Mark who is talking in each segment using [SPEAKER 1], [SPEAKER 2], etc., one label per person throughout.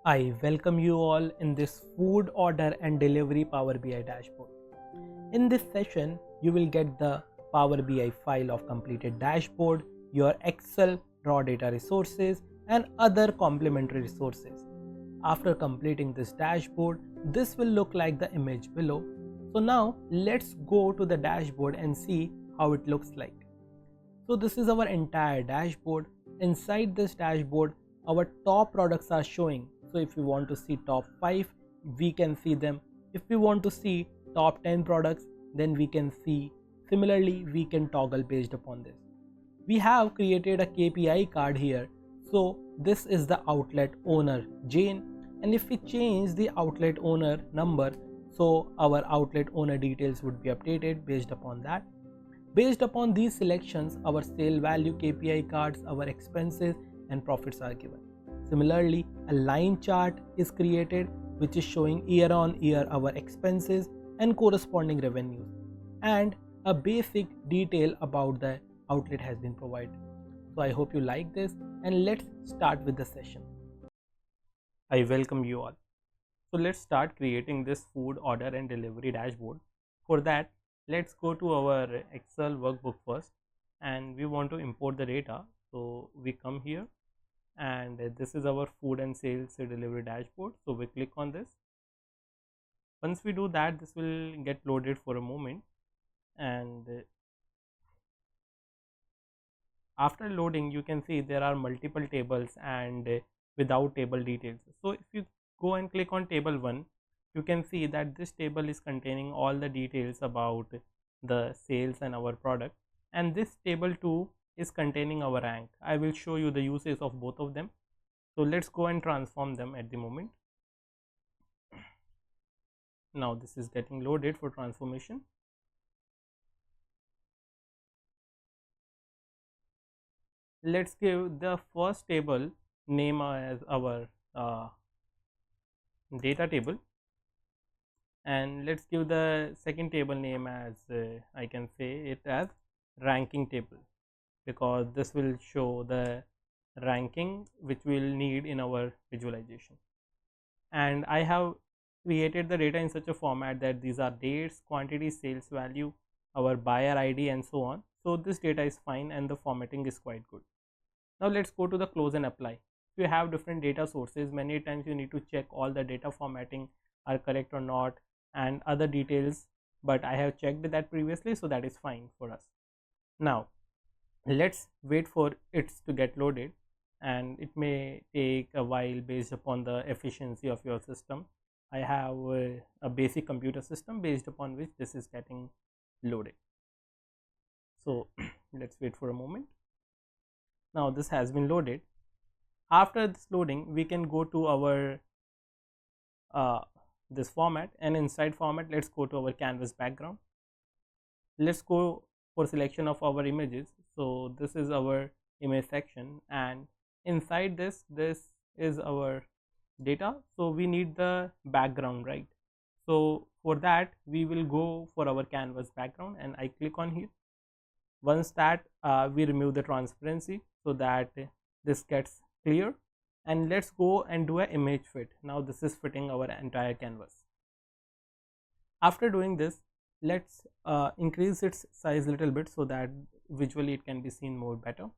[SPEAKER 1] I welcome you all in this food order and delivery Power BI dashboard. In this session, you will get the Power BI file of completed dashboard, your Excel raw data resources, and other complementary resources. After completing this dashboard, this will look like the image below. So now let's go to the dashboard and see how it looks like. So this is our entire dashboard. Inside this dashboard, our top products are showing. So if we want to see top 5, we can see them. If we want to see top 10 products, then we can see. Similarly, we can toggle based upon this. We have created a KPI card here. So this is the outlet owner Jane, and if we change the outlet owner number, so our outlet owner details would be updated based upon that. Based upon these selections, our sale value KPI cards, our expenses and profits are given. Similarly, a line chart is created which is showing year on year our expenses and corresponding revenues, and a basic detail about the outlet has been provided. So I hope you like this, and let's start with the session. I welcome you all. So let's start creating this food order and delivery dashboard. For that, let's go to our Excel workbook first, and we want to import the data. So we come here, and this is our food and sales delivery dashboard. So we click on this. Once we do that, this will get loaded for a moment, and after loading, you can see there are multiple tables and without table details. So if you go and click on table 1, you can see that this table is containing all the details about the sales and our product, and this table 2 is containing our rank. I will show you the uses of both of them. So let's go and transform them at the moment. Now this is getting loaded for transformation. Let's give the first table name as our data table, and let's give the second table name as I can say it as ranking table, because this will show the ranking which we will need in our visualization. And I have created the data in such a format that these are dates, quantity, sales value, our buyer ID and so on. So this data is fine and the formatting is quite good. Now let's go to the close and apply. If you have different data sources, many times you need to check all the data formatting are correct or not and other details, but I have checked that previously, so that is fine for us. Now let's wait for it to get loaded, and it may take a while based upon the efficiency of your system. I have a basic computer system based upon which this is getting loaded. So let's wait for a moment. Now this has been loaded. After this loading, we can go to our this format, and inside format, let's go to our canvas background. Let's go for selection of our images. So this is our image section, and inside this is our data. So we need the background, right? So for that, we will go for our canvas background, and I click on here. Once that we remove the transparency so that this gets clear, and let's go and do an image fit. Now this is fitting our entire canvas. After doing this, let's increase its size a little bit so that visually it can be seen more better.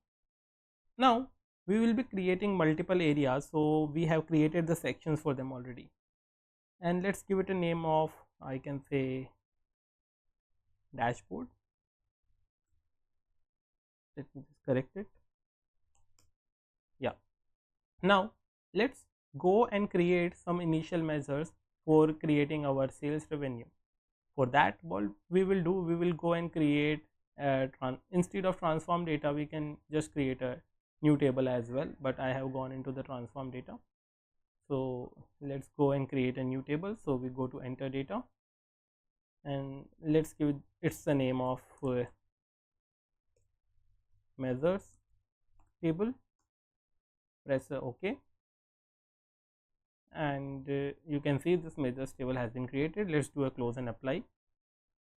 [SPEAKER 1] Now we will be creating multiple areas, so we have created the sections for them already, and let's give it a name of, I can say, dashboard. Let me just correct it. Yeah. Now let's go and create some initial measures for creating our sales revenue. For that, what we will do, we will go and create instead of transform data, we can just create a new table as well, but I have gone into the transform data. So let's go and create a new table. So we go to enter data, and let's give it's the name of measures table. Press OK, and you can see this measures table has been created. Let's do a close and apply.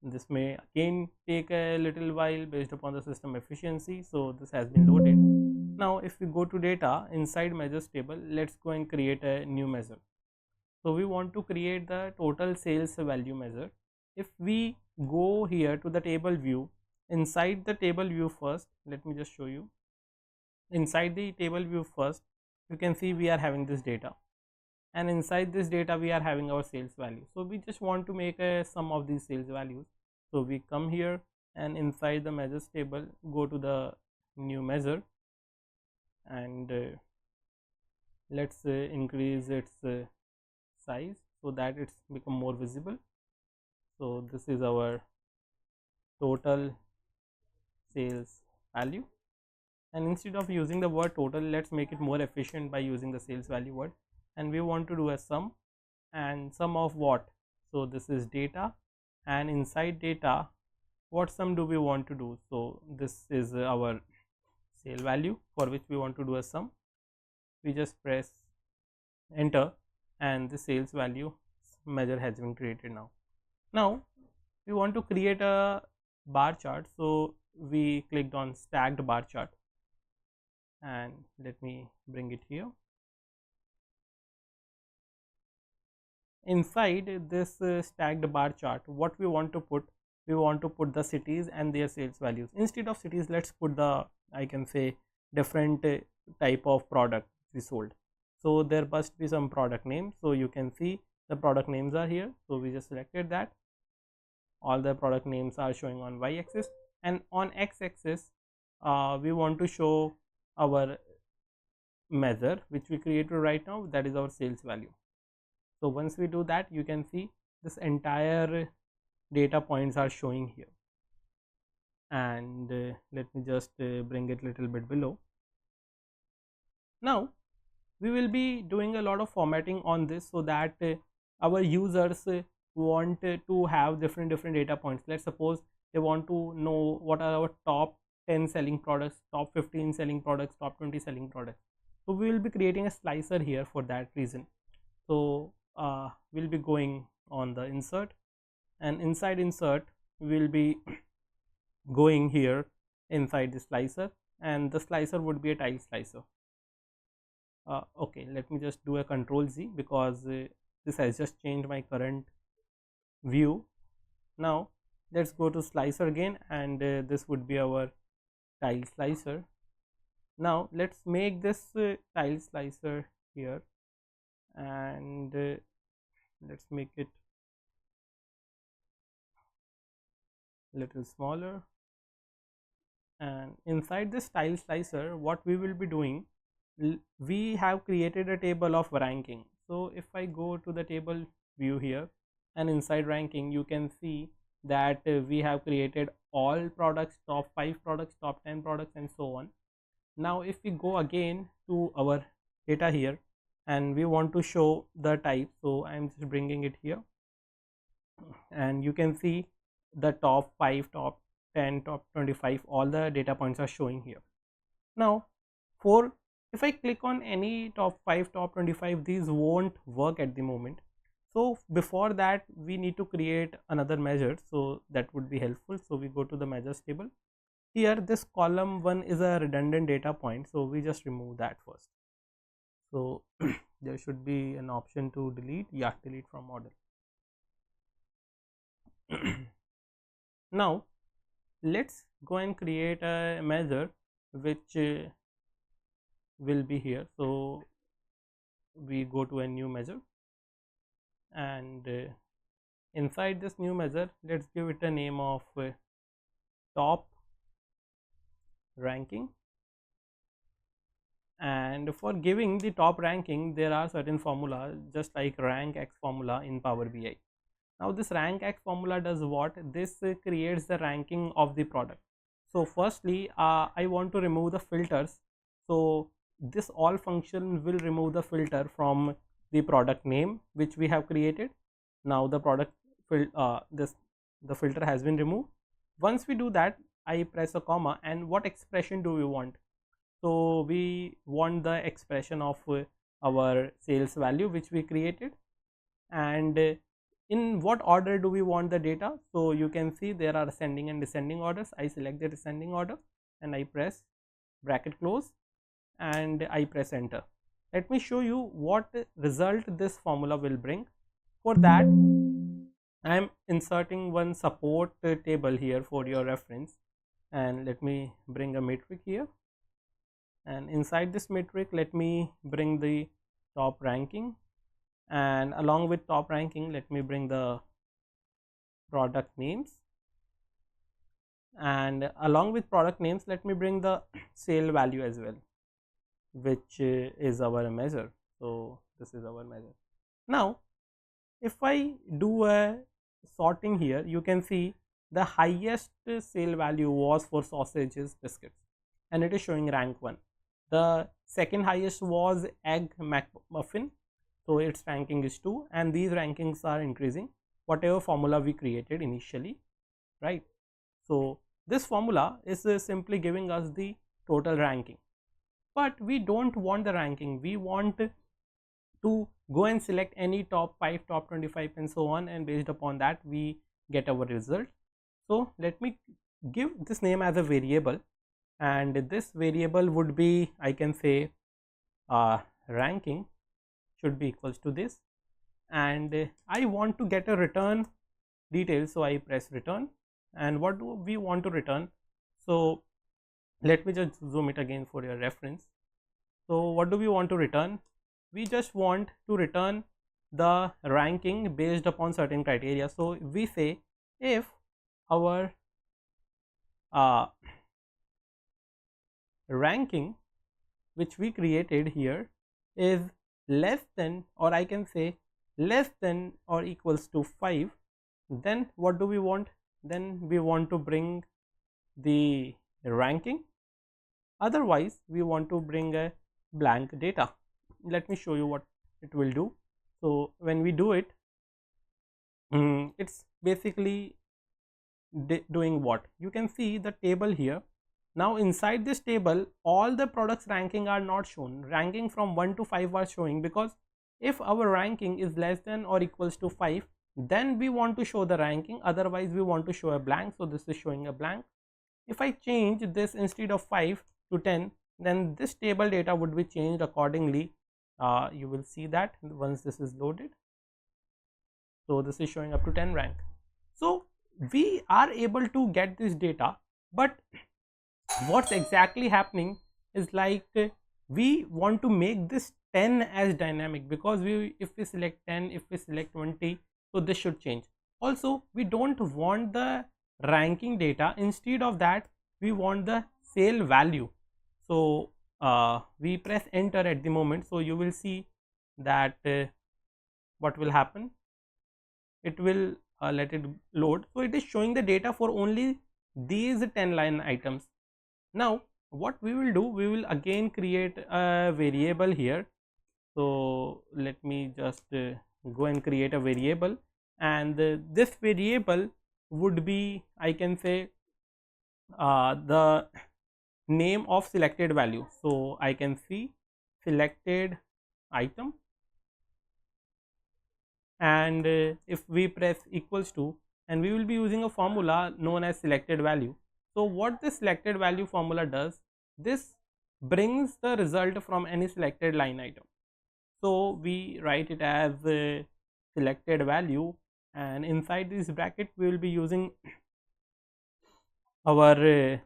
[SPEAKER 1] This may again take a little while based upon the system efficiency. So this has been loaded. Now if we go to data inside measures table, let's go and create a new measure. So we want to create the total sales value measure. If we go here to the table view, inside the table view first, let me just show you. Inside the table view first, you can see we are having this data, and inside this data we are having our sales value. So we just want to make a sum of these sales values. So we come here and inside the measures table, go to the new measure, and let's increase its size so that it's become more visible. So this is our total sales value, and instead of using the word total, let's make it more efficient by using the sales value word, and we want to do a sum, and sum of what? So this is data, and inside data what sum do we want to do? So this is our sale value for which we want to do a sum. We just press enter and the sales value measure has been created. Now we want to create a bar chart, so we clicked on stacked bar chart, and let me bring it here. Inside this stacked bar chart, what we want to put? We want to put the cities and their sales values. Instead of cities, let's put the, I can say, different type of product we sold. So there must be some product name. So you can see the product names are here. So we just selected that. All the product names are showing on y axis, and on x axis we want to show our measure which we created right now, that is our sales value. So once we do that, you can see this entire data points are showing here, and let me just bring it little bit below. Now we will be doing a lot of formatting on this so that our users want to have different data points. Let's suppose they want to know what are our top 10 selling products, top 15 selling products, top 20 selling products. So we will be creating a slicer here for that reason. So we'll be going on the insert, and inside insert we will be going here inside the slicer, and the slicer would be a tile slicer. Okay, let me just do a Control Z because this has just changed my current view. Now let's go to slicer again, and this would be our tile slicer. Now let's make this tile slicer here, and let's make it little smaller. And inside this tile slicer, what we will be doing, we have created a table of ranking. So if I go to the table view here, and inside ranking you can see that we have created all products, top 5 products, top 10 products, and so on. Now if we go again to our data here and we want to show the type, so I am just bringing it here, and you can see the top 5, top 10, top 25, all the data points are showing here. Now if I click on any top 5, top 25, these won't work at the moment. So before that we need to create another measure, so that would be helpful. So we go to the measures table. Here this column 1 is a redundant data point, so we just remove that first. So there should be an option to delete. Yeah, delete from model. Now let's go and create a measure which will be here. So we go to a new measure, and inside this new measure, let's give it a name of top ranking. And for giving the top ranking, there are certain formula, just like rank x formula in Power BI. Now this rank x formula does what? This creates the ranking of the product. So firstly I want to remove the filters, so this all function will remove the filter from the product name which we have created. Now the product the filter has been removed. Once we do that, I press a comma, and what expression do we want? So we want the expression of our sales value which we created, and in what order do we want the data? So you can see there are ascending and descending orders. I select the descending order and I press bracket close, and I press enter. Let me show you what result this formula will bring. For that, I am inserting one support table here for your reference, and let me bring a metric here, and inside this metric let me bring the top ranking, and along with top ranking let me bring the product names, and along with product names let me bring the sale value as well, which is our measure. So this is our measure. Now if I do a sorting here, you can see the highest sale value was for sausages biscuits, and it is showing rank 1. The second highest was egg McMuffin, so its ranking is 2, and these rankings are increasing whatever formula we created initially, right? So this formula is simply giving us the total ranking, but we don't want the ranking. We want to go and select any top 5, top 25 and so on, and based upon that we get our result. So let me give this name as a variable, and this variable would be, I can say, ranking should be equals to this, and I want to get a return detail, so I press return. And what do we want to return? So let me just zoom it again for your reference. So what do we want to return? We just want to return the ranking based upon certain criteria. So we say if our ranking which we created here is less than, or I can say less than or equals to 5, then what do we want? Then we want to bring the ranking, otherwise we want to bring a blank data. Let me show you what it will do. So when we do it, it's basically doing what? You can see the table here. Now inside this table all the products ranking are not shown. Ranking from 1 to 5 are showing, because if our ranking is less than or equals to 5, then we want to show the ranking, otherwise we want to show a blank. So this is showing a blank. If I change this instead of 5 to 10, then this table data would be changed accordingly. You will see that once this is loaded. So this is showing up to 10 rank. So we are able to get this data, but what's exactly happening is like we want to make this 10 as dynamic, because if we select 10, if we select 20, so this should change. Also we don't want the ranking data, instead of that we want the sale value. So we press enter at the moment, so you will see that what will happen, it will let it load. So it is showing the data for only these 10 line items. Now what we will do, we will again create a variable here. So let me just go and create a variable, and this variable would be, I can say, the name of selected value. So I can see selected item, and if we press equals to, and we will be using a formula known as selected value. So what this selected value formula does, this brings the result from any selected line item. So we write it as selected value, and inside this bracket we will be using our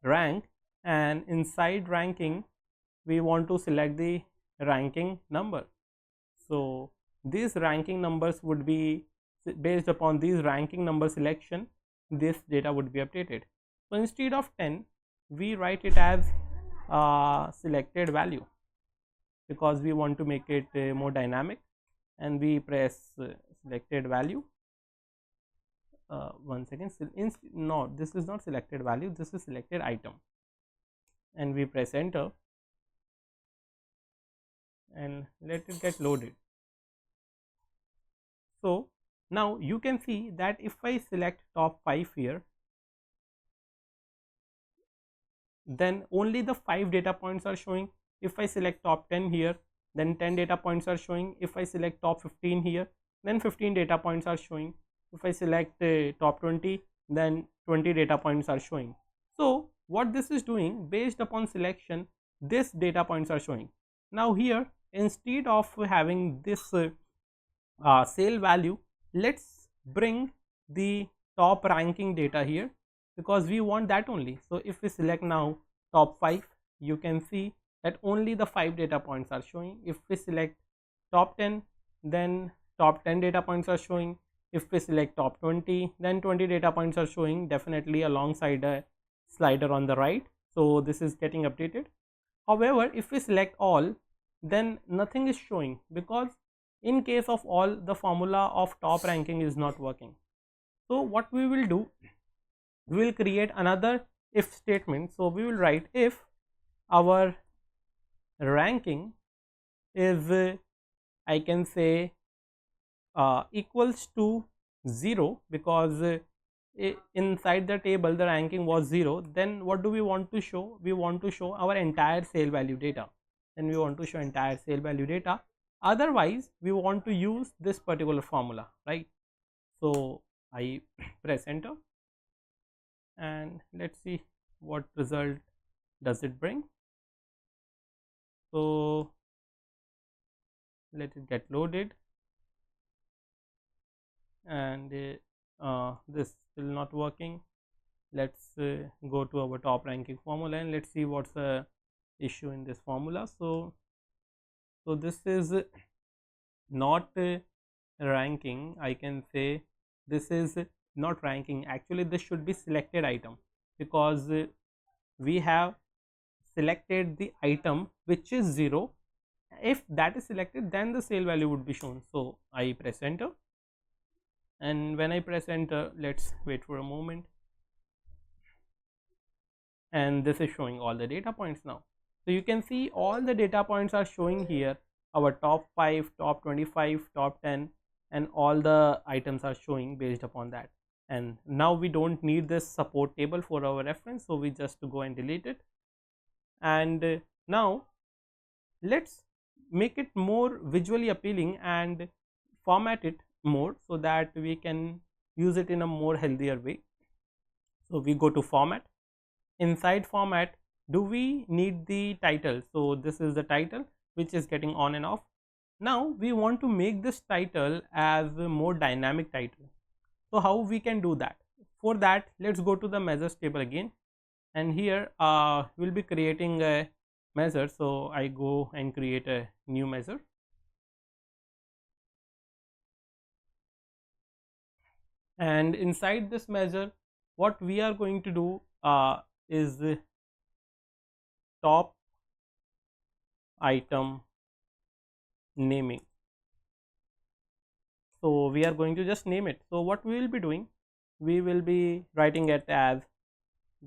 [SPEAKER 1] rank, and inside ranking we want to select the ranking number. So these ranking numbers would be based upon these ranking number selection, this data would be updated. So instead of 10 we write it as selected value, because we want to make it more dynamic, and we press selected value. One second, no, this is not selected value, this is selected item, and we press enter and let it get loaded. So now you can see that if I select top 5 here, then only the 5 data points are showing. If I select top 10 here, then 10 data points are showing. If I select top 15 here, then 15 data points are showing. If I select top 20, then 20 data points are showing. So what this is doing, based upon selection, this data points are showing. Now here, instead of having this sale value, let's bring the top ranking data here, because we want that only. So if we select now top 5, you can see that only the 5 data points are showing. If we select top 10, then top 10 data points are showing. If we select top 20, then 20 data points are showing, definitely alongside a slider on the right. So this is getting updated. However, if we select all, then nothing is showing, because in case of all, the formula of top ranking is not working. So what we will do, we will create another if statement. So we will write if our ranking is I can say equals to 0, because inside the table the ranking was 0, then what do we want to show? We want to show our entire sale value data. Then we want to show entire sale value data. Otherwise we want to use this particular formula, right? So I press enter, and let's see what result does it bring. So let it get loaded, and this still not working. Let's go to our top ranking formula, and let's see what's the issue in this formula. So this is not ranking, I can say. This is not ranking, actually this should be selected item, because we have selected the item which is 0. If that is selected, then the sale value would be shown. So I press enter, and when I press enter, let's wait for a moment, and this is showing all the data points now. So you can see all the data points are showing here, our top 5, top 25, top 10, and all the items are showing based upon that. And now we don't need this support table for our reference, so we just go and delete it. And now let's make it more visually appealing and format it more, so that we can use it in a more healthier way. So we go to format. Inside format, do we need the title? So this is the title which is getting on and off. Now we want to make this title as a more dynamic title. So how we can do that? For that, let's go to the measures table again, and here we'll be creating a measure. So I go and create a new measure, and inside this measure, what we are going to do is top item naming. So we are going to just name it. So what we will be doing, we will be writing it as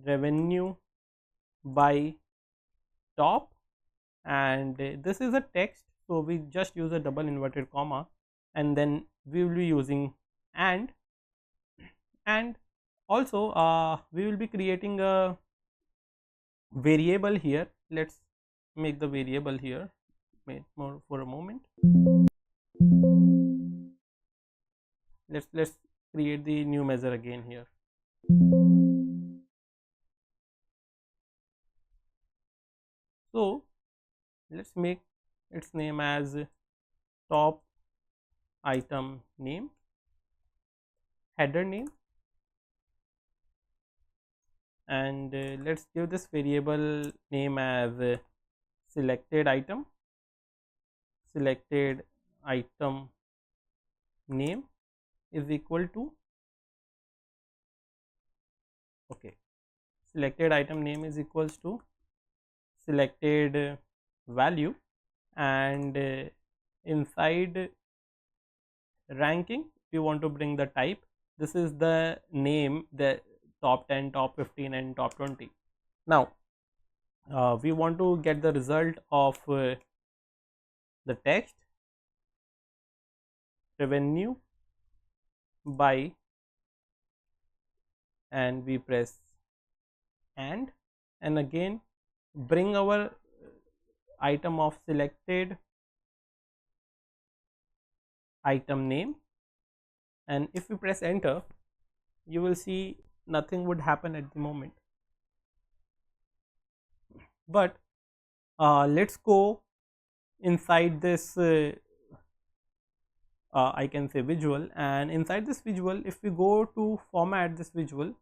[SPEAKER 1] revenue by top, and this is a text, so we just use a double inverted comma, and then we will be using and also we will be creating a variable here. Let's make the variable here more for a moment. Let's create the new measure again here. So let's make its name as top item name, header name, and let's give this variable name as selected item name is equal to, okay, selected item name is equals to selected value, and inside ranking we want to bring the type. This is the name, the top 10, top 15, and top 20. Now we want to get the result of the text revenue by, and we press and again bring our item of selected item name, and if we press enter, you will see nothing would happen at the moment. But let's go inside this I can say visual, and inside this visual if we go to format this visual,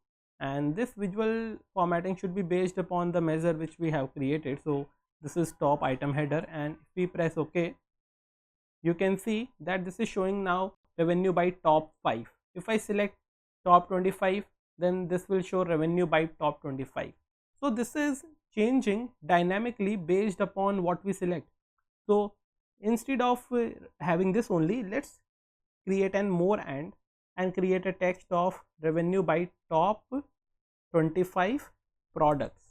[SPEAKER 1] and this visual formatting should be based upon the measure which we have created. So this is top item header, and if we press OK, you can see that this is showing now revenue by top 5. If I select top 25, then this will show revenue by top 25. So this is changing dynamically based upon what we select. So instead of having this only, let's create an more and create a text of revenue by top 25 products.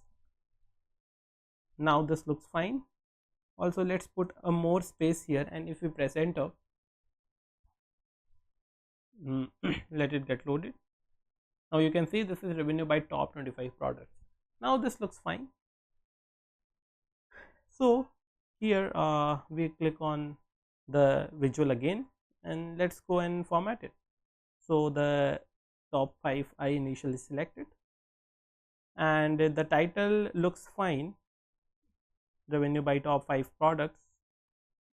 [SPEAKER 1] Now this looks fine. Also let's put a more space here, and if we press enter, let it get loaded. Now you can see this is revenue by top 25 products. Now this looks fine. So here we click on the visual again, and let's go and format it. So the top 5 I initially selected, and the title looks fine, revenue by top 5 products,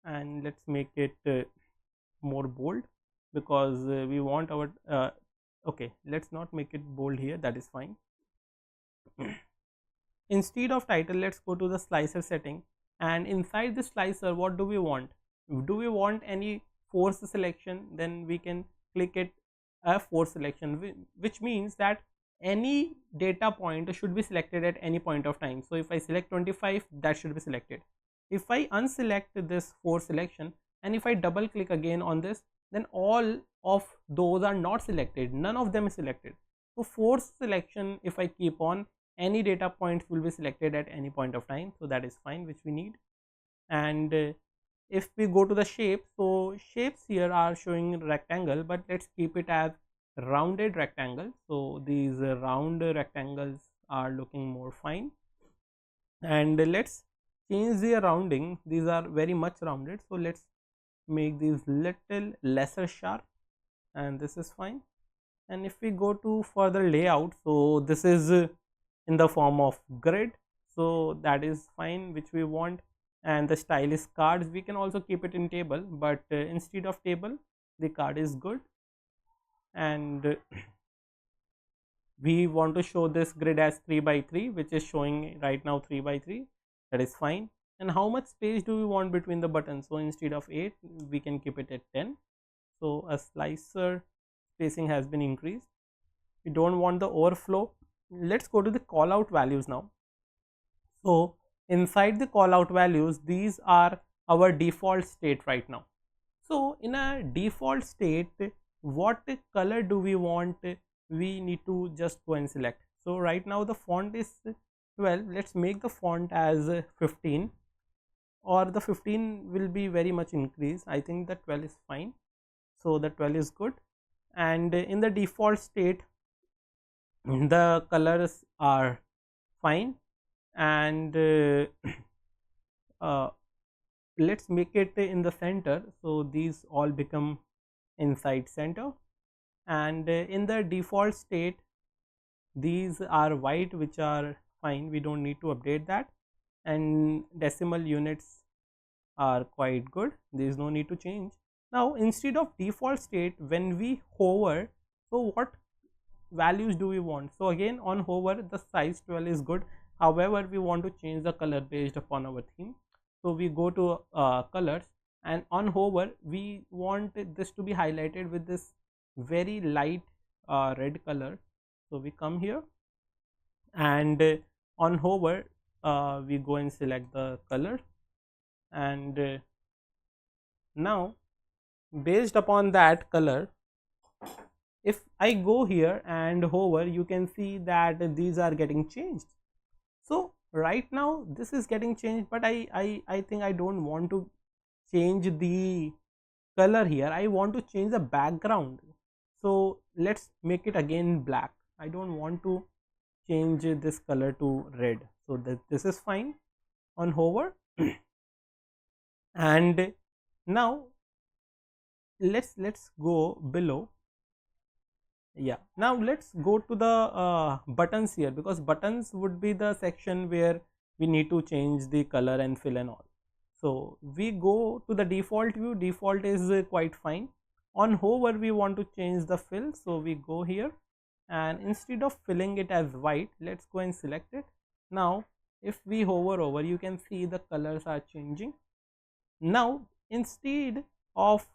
[SPEAKER 1] and let's make it more bold because we want our okay, let's not make it bold here, that is fine. Instead of title, let's go to the slicer setting, and inside the slicer what do we want? Do we want any force selection? Then we can click it a force selection, which means that any data point should be selected at any point of time. So if I select 25, that should be selected. If I unselect this force selection and if I double click again on this, then all of those are not selected, none of them is selected. So force selection, if I keep on, any data points will be selected at any point of time, so that is fine, which we need. And if we go to the shape, so shapes here are showing rectangle, but let's keep it as rounded rectangle. So these round rectangles are looking more fine, and let's change the rounding. These are very much rounded, so let's make these little lesser sharp, and this is fine. And if we go to further layout, so this is in the form of grid, so that is fine, which we want. And the style is cards. We can also keep it in table, but instead of table, the card is good. And we want to show this grid as 3 by 3, which is showing right now 3 by 3, that is fine. And how much space do we want between the buttons? So instead of 8, we can keep it at 10. So a slicer spacing has been increased. We don't want the overflow. Let's go to the call out values now. So inside the call out values, these are our default state right now. So in a default state, what color do we want? We need to just go and select. So right now the font is 12. Let's make the font as 15, or the 15 will be very much increased. I think the 12 is fine, so the 12 is good. And in the default state, the colors are fine, and let's make it in the center, so these all become inside center. And in the default state, these are white, which are fine, we don't need to update that. And decimal units are quite good, there is no need to change. Now instead of default state, when we hover, so what values do we want? So again, on hover, the size 12 is good. However, we want to change the color based upon our theme. So we go to colors, and on hover we want this to be highlighted with this very light red color. So we come here, and on hover we go and select the color, and now based upon that color, if I go here and hover, you can see that these are getting changed. So right now this is getting changed, but I think I don't want to change the color here. I want to change the background. So let's make it again black. I don't want to change this color to red, so that this is fine on hover. And now let's go below. Yeah, now let's go to the buttons here, because buttons would be the section where we need to change the color and fill and all. So we go to the default view. Default is quite fine. On hover we want to change the fill, so we go here, and instead of filling it as white, let's go and select it. Now if we hover over, you can see the colors are changing. Now instead of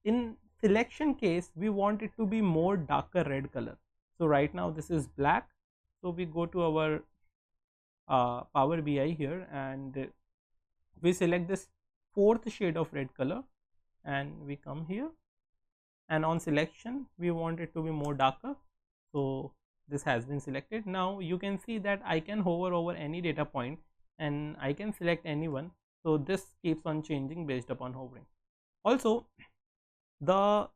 [SPEAKER 1] in selection case, we want it to be more darker red color. So right now this is black, so we go to our Power BI here, and we select this fourth shade of red color, and we come here, and on selection we want it to be more darker, so this has been selected. Now you can see that I can hover over any data point and I can select anyone, so this keeps on changing based upon hovering. Also, the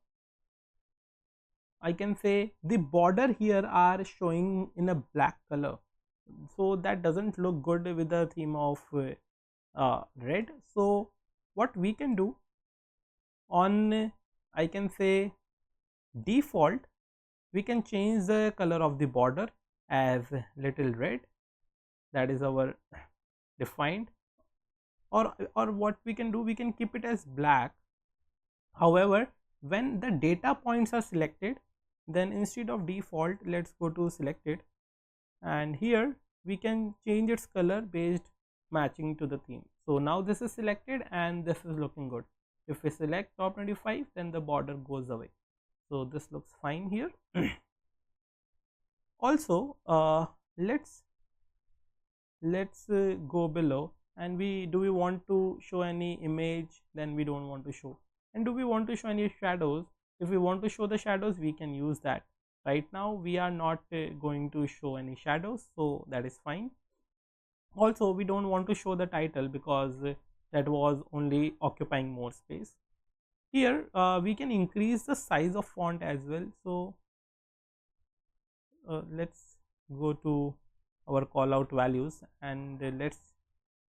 [SPEAKER 1] I can say the border here are showing in a black color, so that doesn't look good with the theme of red. So what we can do, on I can say default, we can change the color of the border as little red, that is our defined, or what we can do, we can keep it as black. However, when the data points are selected, then instead of default, let's go to selected, and here we can change its color based matching to the theme. So now this is selected and this is looking good. If we select top 25, then the border goes away, so this looks fine here. Also let's go below, and we want to show any image, then we don't want to show. And do we want to show any shadows? If we want to show the shadows, we can use that. Right now we are not going to show any shadows, so that is fine. Also, we don't want to show the title because that was only occupying more space. Here we can increase the size of font as well. So let's go to our call out values, and let's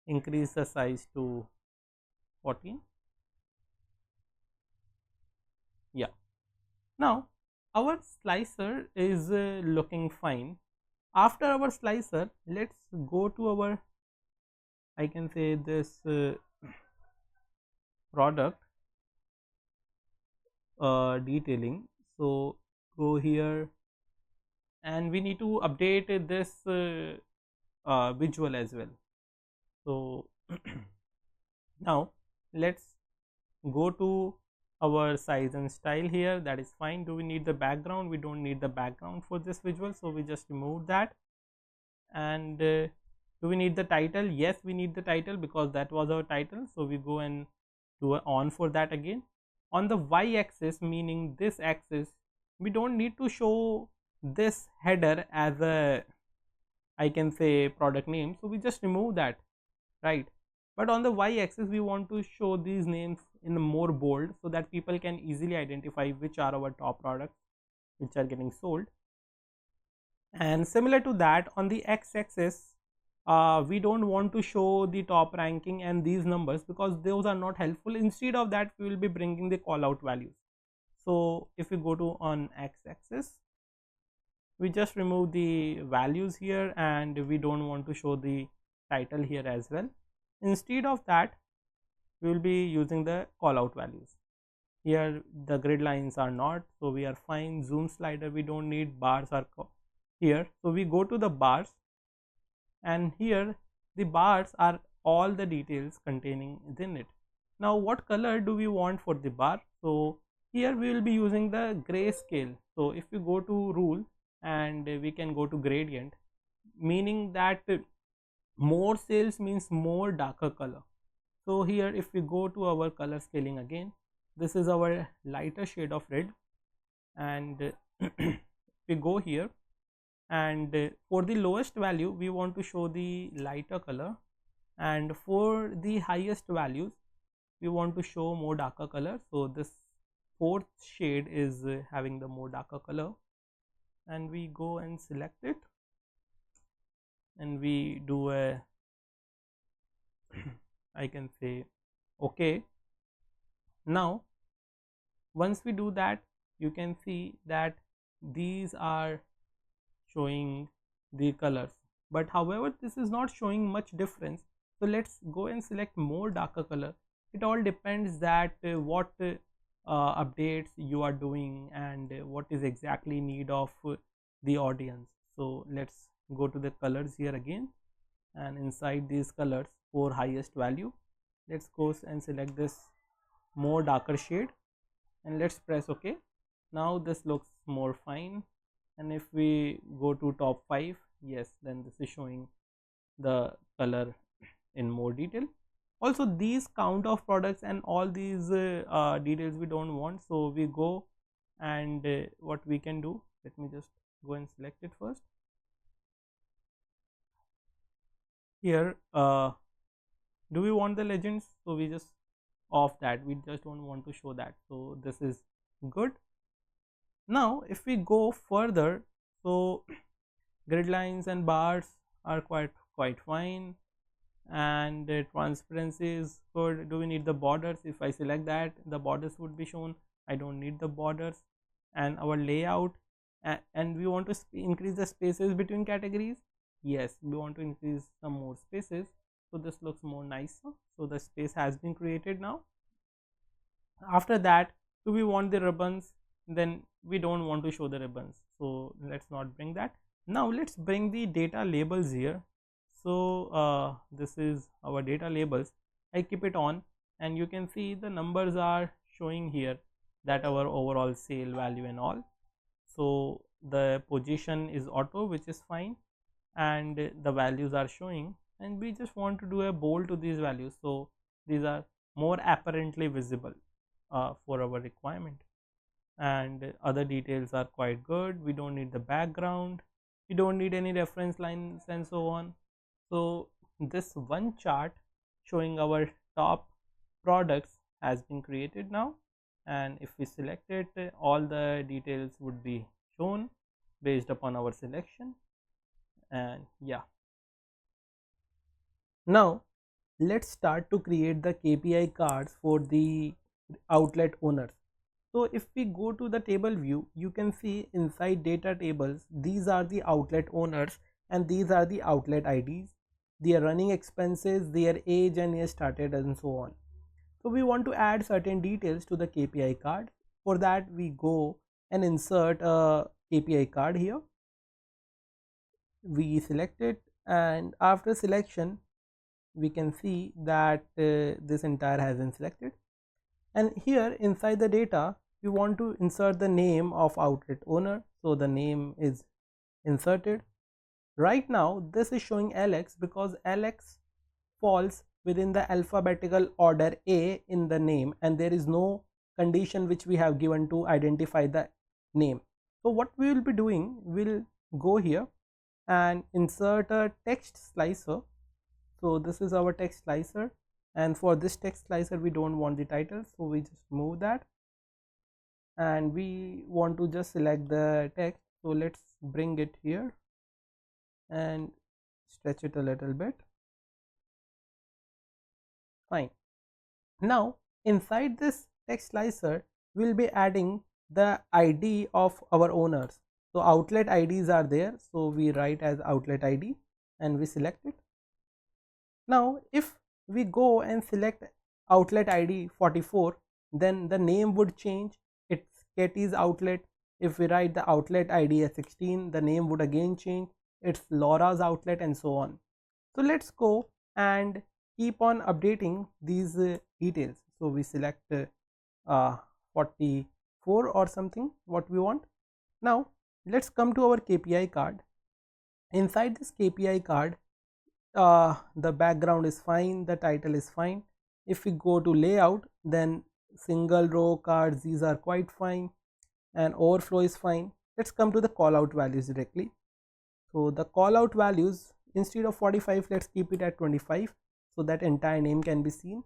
[SPEAKER 1] increase the size to 14. Yeah, now our slicer is looking fine. After our slicer, let's go to our, I can say, this product detailing. So go here, and we need to update this visual as well. So now let's go to our size and style here, that is fine. Do we need the background? We don't need the background for this visual, so we just remove that. And do we need the title? Yes, we need the title because that was our title, so we go and do an on for that again. On the y-axis, meaning this axis, we don't need to show this header as a, I can say, product name, so we just remove that, right? But on the y-axis, we want to show these names in more bold, so that people can easily identify which are our top products which are getting sold. And similar to that, on the x-axis, we don't want to show the top ranking and these numbers because those are not helpful. Instead of that, we will be bringing the call out values. So if we go to on x-axis, we just remove the values here, and we don't want to show the title here as well. Instead of that, we will be using the call out values. Here the grid lines are not, so we are fine. Zoom slider we don't need, bars are here, so we go to the bars, and here the bars are all the details containing within it. Now what color do we want for the bar? So here we will be using the grayscale. So if we go to rule, and we can go to gradient, meaning that more sales means more darker color. So here if we go to our color scaling again, this is our lighter shade of red, and we go here, and for the lowest value we want to show the lighter color, and for the highest values we want to show more darker color. So this fourth shade is having the more darker color, and we go and select it, and we do a I can say okay. Now once we do that, you can see that these are showing the colors. but however this is not showing much difference. So let's go and select more darker color. It all depends that what updates you are doing and what is exactly need of the audience. So let's go to the colors here again, and inside these colors for highest value, let's go and select this more darker shade and let's press OK. Now this looks more fine, and if we go to top 5, yes, then this is showing the color in more detail. Also these count of products and all these details we don't want, so we go and what we can do, let me just go and select it first. Here do we want the legends? So we just off that, we just don't want to show that, so this is good. Now if we go further, so grid lines and bars are quite fine, and transparency is good. Do we need the borders? If I select that, the borders would be shown. I don't need the borders. And our layout, and we want to increase the spaces between categories. Yes, we want to increase some more spaces, so this looks more nicer. So the space has been created now. After that, do we want the ribbons? Then we don't want to show the ribbons, so let's not bring that. Now let's bring the data labels here. So this is our data labels. I keep it on, and you can see the numbers are showing here, that our overall sale value and all. So the position is auto, which is fine, and the values are showing, and we just want to do a bold to these values, so these are more apparently visible for our requirement. And other details are quite good. We don't need the background, we don't need any reference lines and so on. So this one chart showing our top products has been created now, and if we select it, all the details would be shown based upon our selection. And yeah, now let's start to create the KPI cards for the outlet owners. So if we go to the table view, you can see inside data tables, these are the outlet owners and these are the outlet IDs, their running expenses, their age and year started, and so on. So we want to add certain details to the KPI card. For that, we go and insert a KPI card here. We select it, and after selection, we can see that this entire has been selected. And here inside the data, we want to insert the name of outlet owner, so the name is inserted. Right now this is showing Alex because Alex falls within the alphabetical order A in the name, and there is no condition which we have given to identify the name. So what we will be doing, we'll go here and insert a text slicer. So this is our text slicer, and for this text slicer we don't want the title, so we just move that, and we want to just select the text. So let's bring it here and stretch it a little bit. Fine. Now inside this text slicer, we'll be adding the ID of our owners. So outlet IDs are there, so we write as outlet ID and we select it. Now if we go and select outlet ID 44, then the name would change. It's Katie's outlet. If we write the outlet ID as 16, the name would again change. It's Laura's outlet, and so on. So let's go and keep on updating these details. So we select 44 or something what we want. Now let's come to our KPI card. Inside this KPI card, the background is fine, the title is fine. If we go to layout, then single row cards, these are quite fine, and overflow is fine. Let's come to the call out values directly. So the call out values, instead of 45, let's keep it at 25, so that entire name can be seen.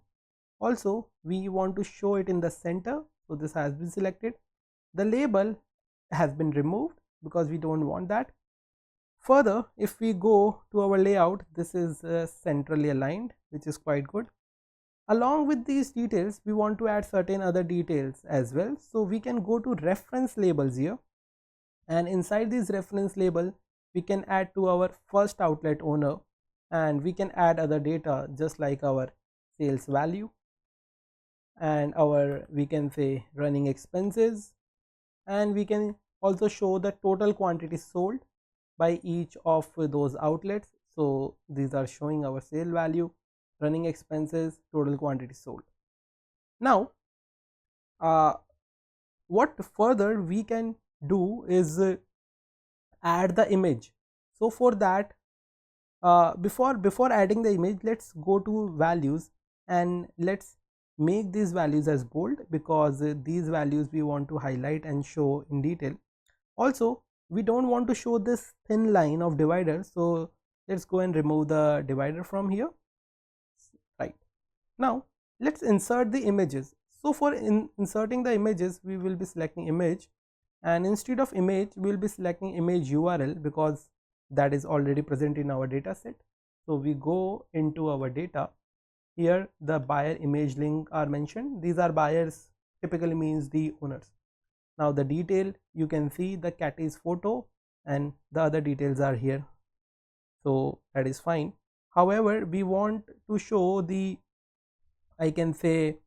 [SPEAKER 1] Also we want to show it in the center, so this has been selected. The label has been removed because we don't want that. Further, if we go to our layout, this is centrally aligned, which is quite good. Along with these details, we want to add certain other details as well. So we can go to reference labels here, and inside this reference label, we can add to our first outlet owner, and we can add other data just like our sales value and our, we can say, running expenses, and we can also show the total quantity sold by each of those outlets. So these are showing our sale value, running expenses, total quantity sold. Now what further we can do is add the image. So for that, before adding the image, let's go to values and let's make these values as bold, because these values we want to highlight and show in detail. Also, we don't want to show this thin line of divider, so let's go and remove the divider from here. Right, now let's insert the images. So for inserting the images, we will be selecting image, and instead of image we will be selecting image URL, because that is already present in our data set. So we go into our data. Here the buyer image link are mentioned. These are buyers, typically means the owners. Now the detail, you can see the cat is photo and the other details are here, so that is fine. However, we want to show the, I can say,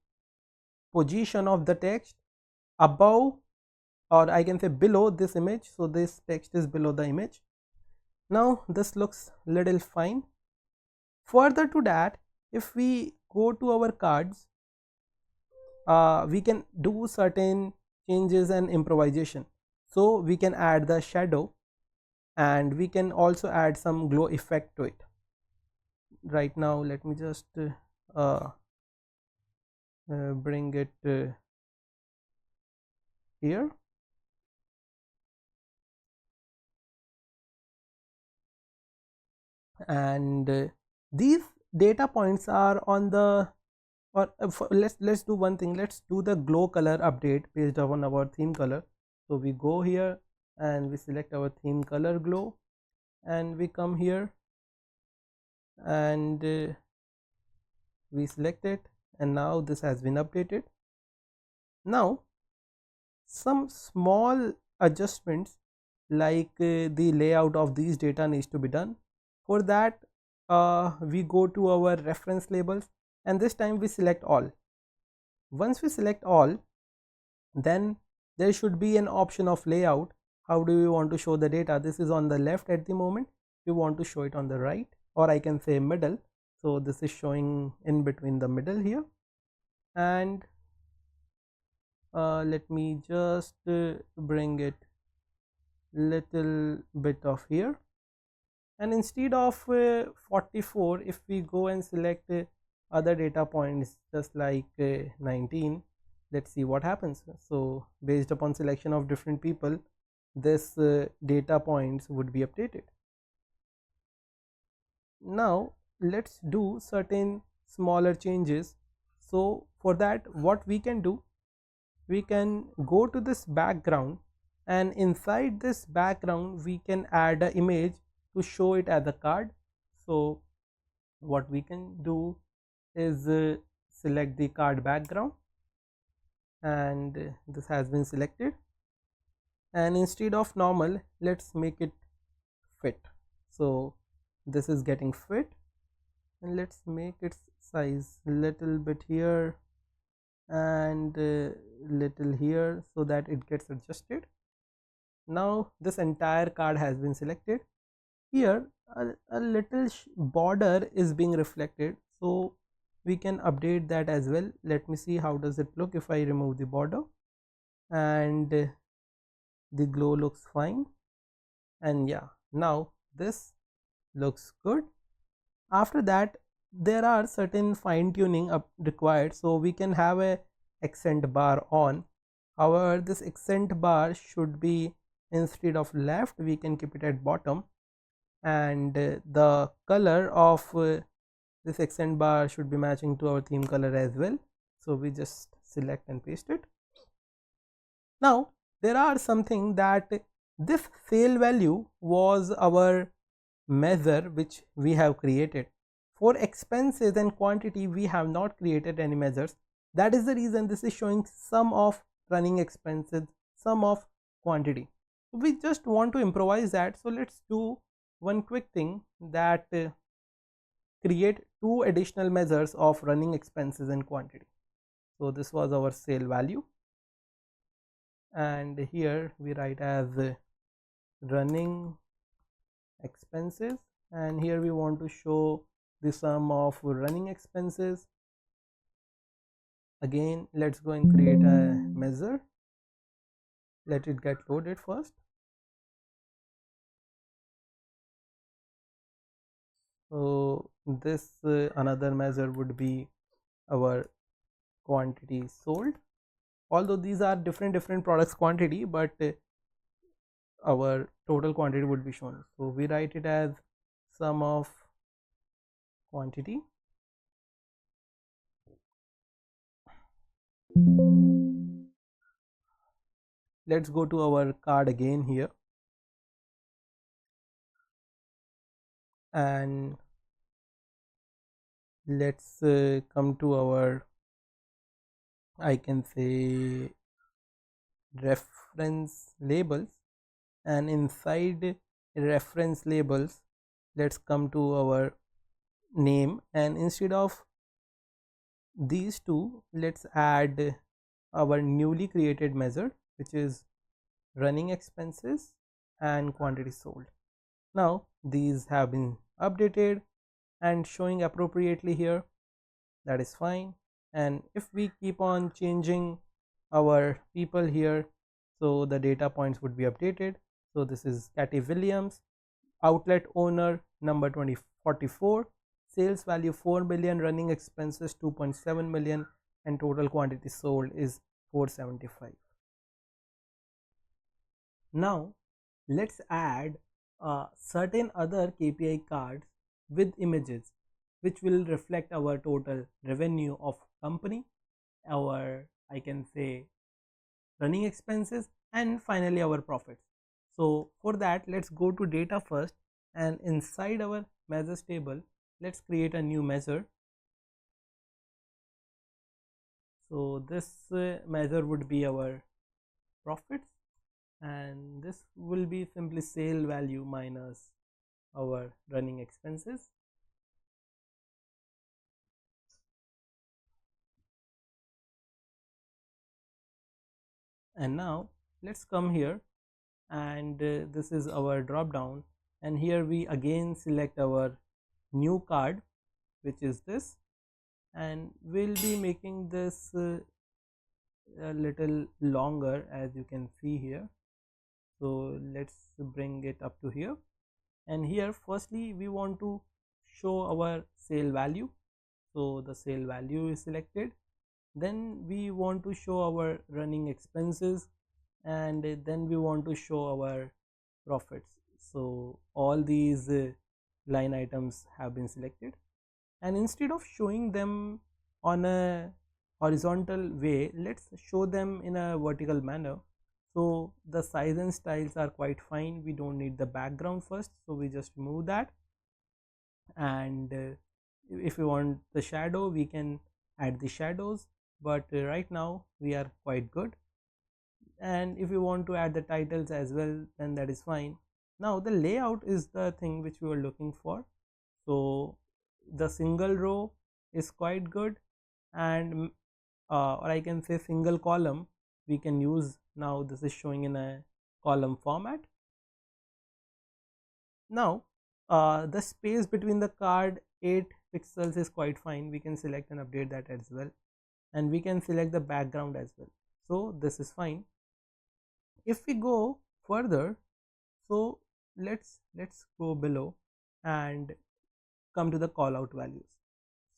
[SPEAKER 1] position of the text above, or I can say below this image. So this text is below the image. Now this looks little fine. Further to that, if we go to our cards, we can do certain changes and improvisation. So we can add the shadow, and we can also add some glow effect to it. Right now let me just bring it here, and these data points are on the, or let's do one thing, let's do the glow color update based on our theme color. So we go here and we select our theme color glow, and we come here and we select it, and now this has been updated. Now some small adjustments like the layout of these data needs to be done. For that, we go to our reference labels, and this time we select all. Once we select all, then there should be an option of layout. How do we want to show the data? This is on the left at the moment. We want to show it on the right, or I can say middle. So this is showing in between the middle here, and let me just bring it little bit of here, and instead of 44, if we go and select other data points just like 19, let's see what happens. So based upon selection of different people, this data points would be updated. Now let's do certain smaller changes. So for that, what we can do, we can go to this background, and inside this background we can add an image to show it as a card. So what we can do is select the card background, and this has been selected, and instead of normal, let's make it fit. So this is getting fit, and let's make its size little bit here and little here, so that it gets adjusted. Now this entire card has been selected. Here a little border is being reflected, so we can update that as well. Let me see how does it look if I remove the border, and the glow looks fine, and yeah, now this looks good. After that, there are certain fine tuning required. So we can have a accent bar on. However, this accent bar should be, instead of left, we can keep it at bottom, and the color of this accent bar should be matching to our theme color as well. So we just select and paste it. Now there are something that this sale value was our measure which we have created. For expenses and quantity, we have not created any measures. That is the reason this is showing sum of running expenses, sum of quantity. So we just want to improvise that. So let's do one quick thing, that create two additional measures of running expenses and quantity. So this was our sale value, and here we write as running expenses, and here we want to show the sum of running expenses. Again, let's go and create a measure. Let it get loaded first. So this another measure would be our quantity sold, although these are different products quantity, but our total quantity would be shown. So we write it as sum of quantity. Let's go to our card again here, and let's come to our, I can say, reference labels, and inside reference labels let's come to our name, and instead of these two let's add our newly created measure, which is running expenses and quantity sold. Now these have been updated and showing appropriately here, that is fine. And if we keep on changing our people here, so the data points would be updated. So this is Cathy Williams, outlet owner, number 2044, sales value 4 million, running expenses 2.7 million, and total quantity sold is 475. Now let's add certain other KPI cards with images, which will reflect our total revenue of company, our, I can say, running expenses, and finally our profits. So for that, let's go to data first, and inside our measures table let's create a new measure. So this measure would be our profits, and this will be simply sale value minus our running expenses. And now let's come here, and this is our drop down, and here we again select our new card, which is this, and we'll be making this a little longer, as you can see here. So let's bring it up to here, and here firstly we want to show our sale value. So the sale value is selected, then we want to show our running expenses, and then we want to show our profits. So all these line items have been selected, and instead of showing them on a horizontal way, let's show them in a vertical manner. So the size and styles are quite fine, we don't need the background first, so we just remove that. And if we want the shadow, we can add the shadows, but right now we are quite good. And if you want to add the titles as well, then that is fine. Now the layout is the thing which we were looking for. So the single row is quite good, and or I can say single column we can use. Now this is showing in a column format. Now the space between the card, 8 pixels, is quite fine, we can select and update that as well, and we can select the background as well. So this is fine. If we go further, so let's go below and come to the call out values.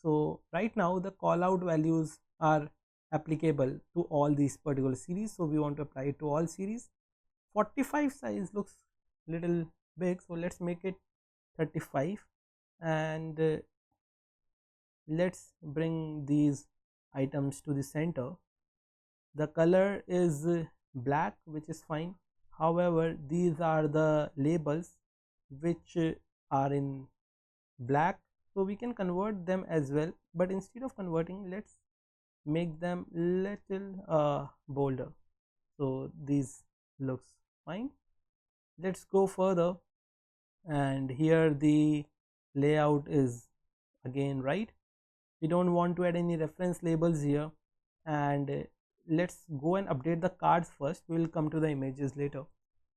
[SPEAKER 1] So right now the call out values are applicable to all these particular series, so we want to apply it to all series. 45 size looks little big, so let's make it 35, and let's bring these items to the center. The color is black, which is fine. However, these are the labels which are in black, so we can convert them as well, but instead of converting, let's make them little bolder. So these looks fine. let's go further, and here the layout is again right. We don't want to add any reference labels here, and let's go and update the cards first. We will come to the images later.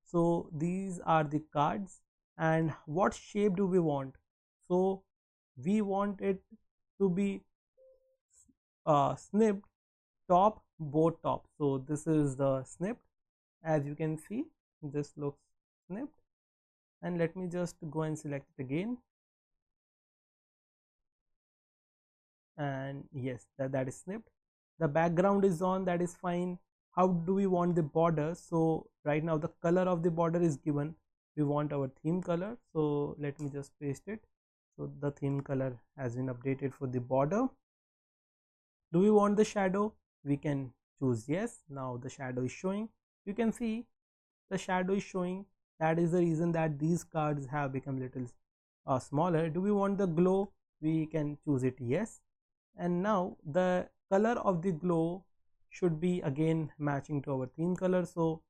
[SPEAKER 1] So these are the cards, and what shape do we want? So we want it to be snipped top, both top. So this is the snipped. As you can see, this looks snipped, and let me just go and select it again, and yes, that is snipped. The background is on, that is fine. How do we want the border? So right now the color of the border is given. We want our theme color, so let me just paste it. So the theme color has been updated for the border. Do we want the shadow? We can choose yes. Now the shadow is showing. You can see the shadow is showing. That is the reason that these cards have become little smaller. Do we want the glow? We can choose it yes. And now the color of the glow should be again matching to our theme color, so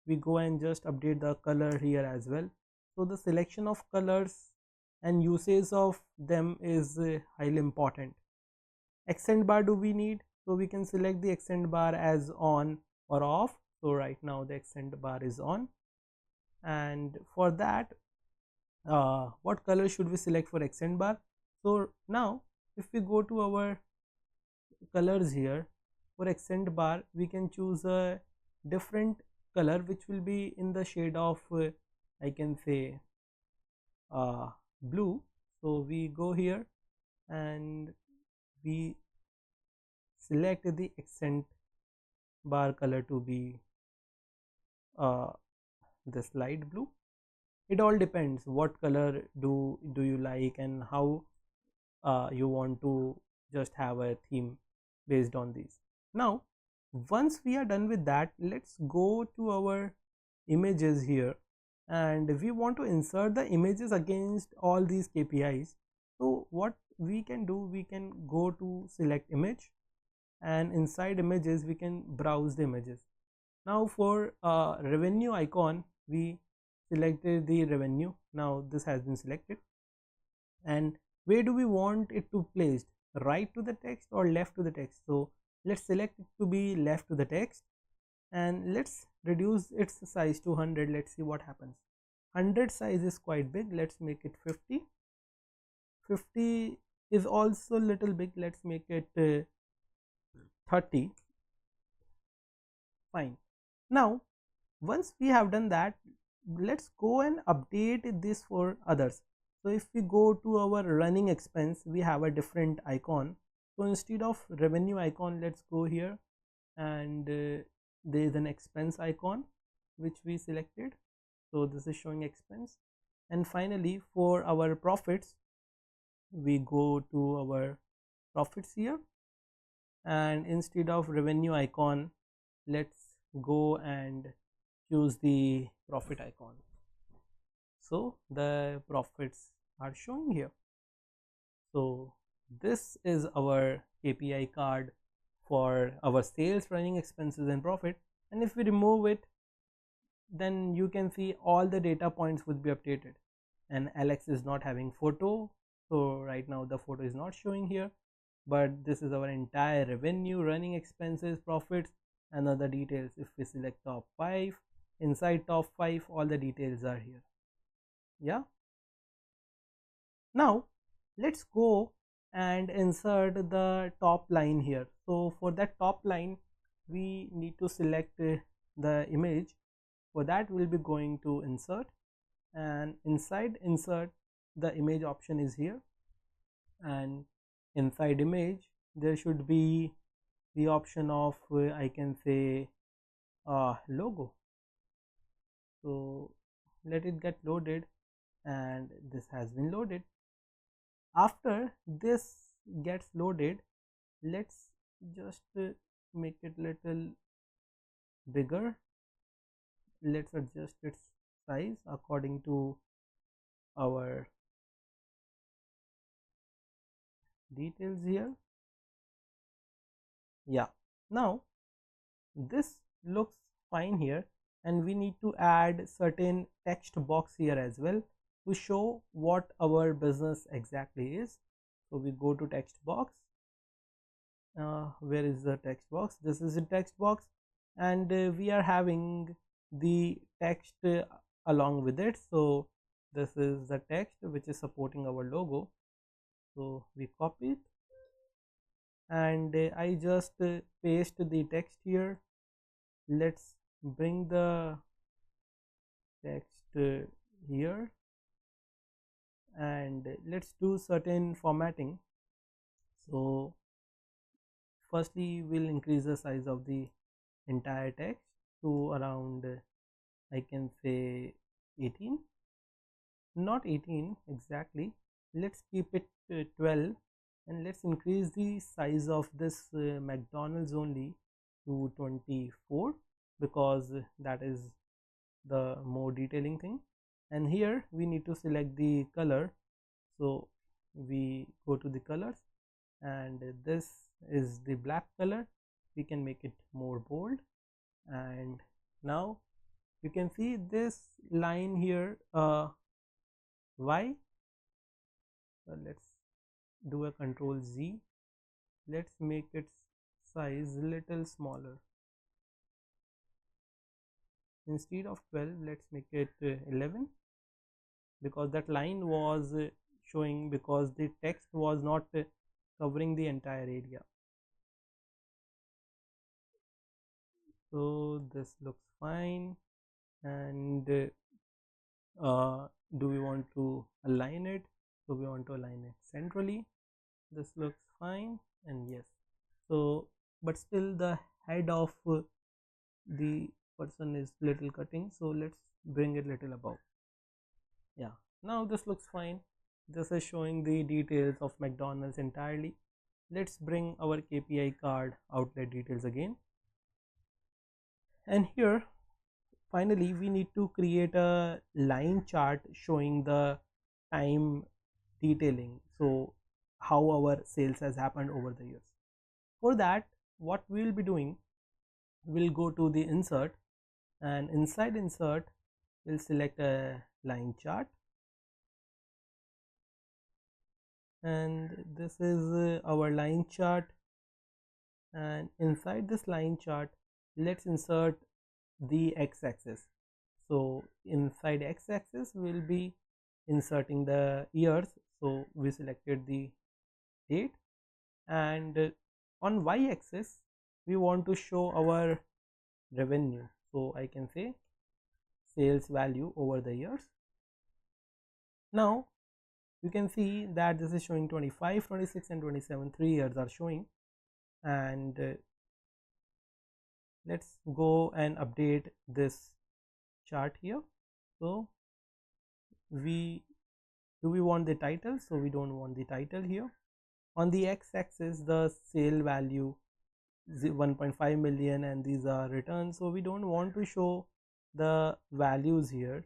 [SPEAKER 1] we go and just update the color here as well. So the selection of colors and usage of them is highly important. Accent bar do we need? So we can select the accent bar as on or off. So right now the accent bar is on, and for that what color should we select for accent bar? So now if we go to our colors here, for accent bar we can choose a different color which will be in the shade of I can say blue. So we go here and we select the accent bar color to be uh, this light blue. It all depends what color do you like and how you want to just have a theme based on these. Now once we are done with that, let's go to our images here, and we want to insert the images against all these KPIs. So what we can do, we can go to select image, and inside images we can browse the images. Now for revenue icon, we selected the revenue. Now this has been selected, and where do we want it to placed, right to the text or left to the text? So let's select it to be left to the text, and let's reduce its size to 100. Let's see what happens. 100 size is quite big, let's make it 50. 50 is also little big, let's make it 30. Fine. Now once we have done that, let's go and update this for others. So if we go to our running expense, we have a different icon. So instead of revenue icon, let's go here, and there is an expense icon which we selected. So this is showing expense. And finally for our profits, we go to our profits here, and instead of revenue icon, let's go and choose the profit icon. So the profits are showing here. So this is our KPI card for our sales, running expenses and profit. And if we remove it, then you can see all the data points would be updated. And Alex is not having photo, so right now the photo is not showing here, but this is our entire revenue, running expenses, profits and other details. If we select top 5, inside top 5 all the details are here. Yeah, now let's go and insert the top line here. So for that top line we need to select the image. For that we'll be going to insert, and inside insert the image option is here, and inside image there should be the option of I can say logo. So let it get loaded, and this has been loaded. After this gets loaded, let's just make it little bigger. Let's adjust its size according to our details here. Yeah, now this looks fine here, and we need to add certain text box here as well to show what our business exactly is. So we go to text box. Where is the text box? This is the text box, and we are having the text along with it. So this is the text which is supporting our logo. So we copy it, and I just paste the text here. Let's bring the text here, and let's do certain formatting. So firstly we'll increase the size of the entire text to around I can say 18, not 18 exactly, let's keep it 12, and let's increase the size of this McDonald's only to 24, because that is the more detailing thing. And here we need to select the color, so we go to the colors, and this is the black color. We can make it more bold, and now you can see this line here. Why? Let's do a Control Z. Let's make its size little smaller. Instead of 12, let's make it 11, because that line was showing, because the text was not covering the entire area. So this looks fine, and do we want to align it? So we want to align it centrally. This looks fine, and yes. So but still the head of the person is little cutting, so let's bring it little above. Yeah, now this looks fine. This is showing the details of McDonald's entirely. Let's bring our KPI card outlet details again, and here finally we need to create a line chart showing the time detailing, so how our sales has happened over the years. For that, what we will be doing, we'll go to the insert, and inside insert we'll select a line chart, and this is our line chart. And inside this line chart, let's insert the x-axis. So inside x-axis we'll be inserting the years, so we selected the date, and on y-axis we want to show our revenue, so I can say sales value over the years. Now you can see that this is showing 25, 26 and 27, 3 years are showing, and let's go and update this chart here. So we want the title, so we don't want the title here. On the x-axis the sale value 1.5 million, and these are returns, so we don't want to show the values here.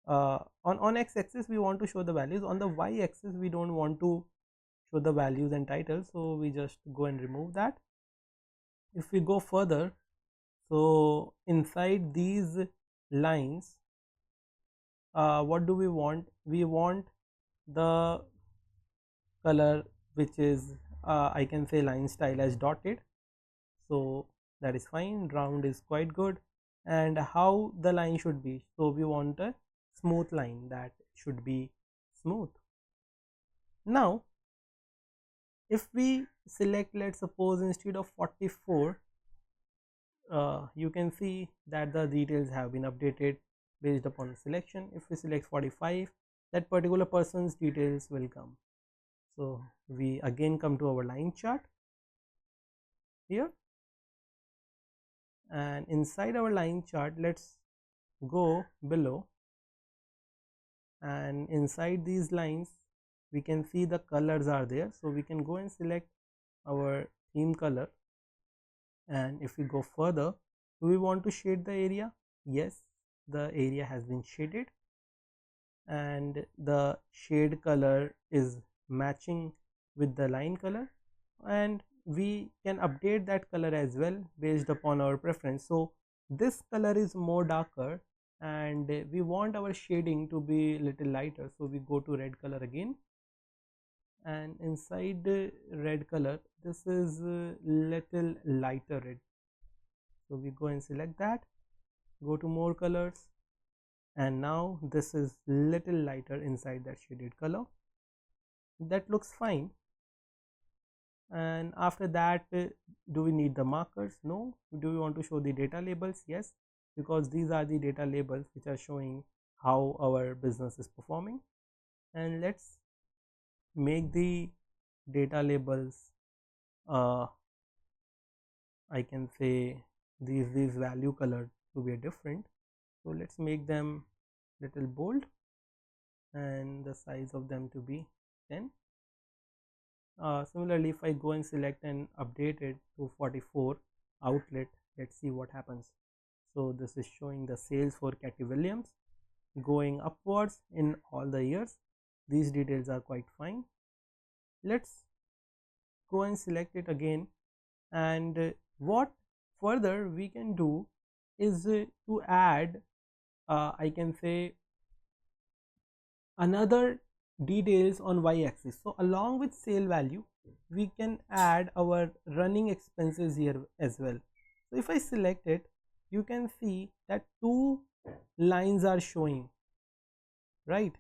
[SPEAKER 1] On x-axis we want to show the values, on the y-axis we don't want to show the values and titles, so we just go and remove that. If we go further, so inside these lines, what do we want? We want the color which is I can say line style as dotted, so that is fine. Round is quite good. And how the line should be, so we want a smooth line, that should be smooth. Now if we select, let's suppose instead of 44, you can see that the details have been updated based upon selection. If we select 45, that particular person's details will come. So we again come to our line chart here, and inside our line chart let's go below, and inside these lines we can see the colors are there, so we can go and select our theme color. And if we go further, do we want to shade the area? Yes, the area has been shaded, and the shade color is matching with the line color, and we can update that color as well based upon our preference. So this color is more darker and we want our shading to be little lighter, so we go to red color again, and inside red color this is little lighter red, so we go and select that, go to more colors, and now this is little lighter inside that shaded color. That looks fine. And after that, do we need the markers? No. Do we want to show the data labels? Yes, because these are the data labels which are showing how our business is performing. And let's make the data labels, I can say these value color to be different, so let's make them little bold and the size of them to be 10. Similarly, if I go and select and update it to 44 outlet, let's see what happens. So this is showing the sales for Cathy Williams going upwards in all the years. These details are quite fine. Let's go and select it again, and what further we can do is to add, I can say, another details on y-axis. So along with sale value we can add our running expenses here as well. So if I select it, you can see that two lines are showing, right?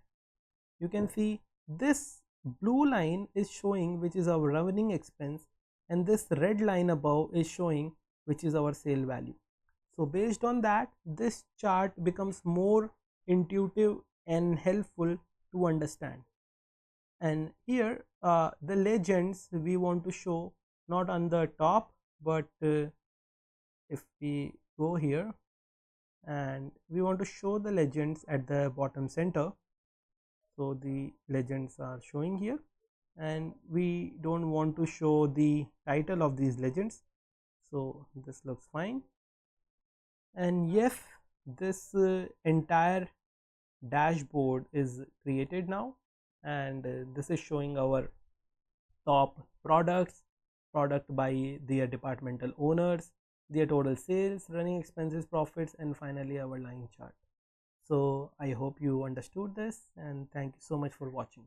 [SPEAKER 1] You can see this blue line is showing which is our running expense, and this red line above is showing which is our sale value. So based on that, this chart becomes more intuitive and helpful to understand. And here the legends we want to show not on the top, but if we go here and we want to show the legends at the bottom center, so the legends are showing here, and we don't want to show the title of these legends, so this looks fine. And yes, this entire dashboard is created now, and this is showing our top products, product by their departmental owners, their total sales, running expenses, profits, and finally our line chart. So I hope you understood this, and thank you so much for watching.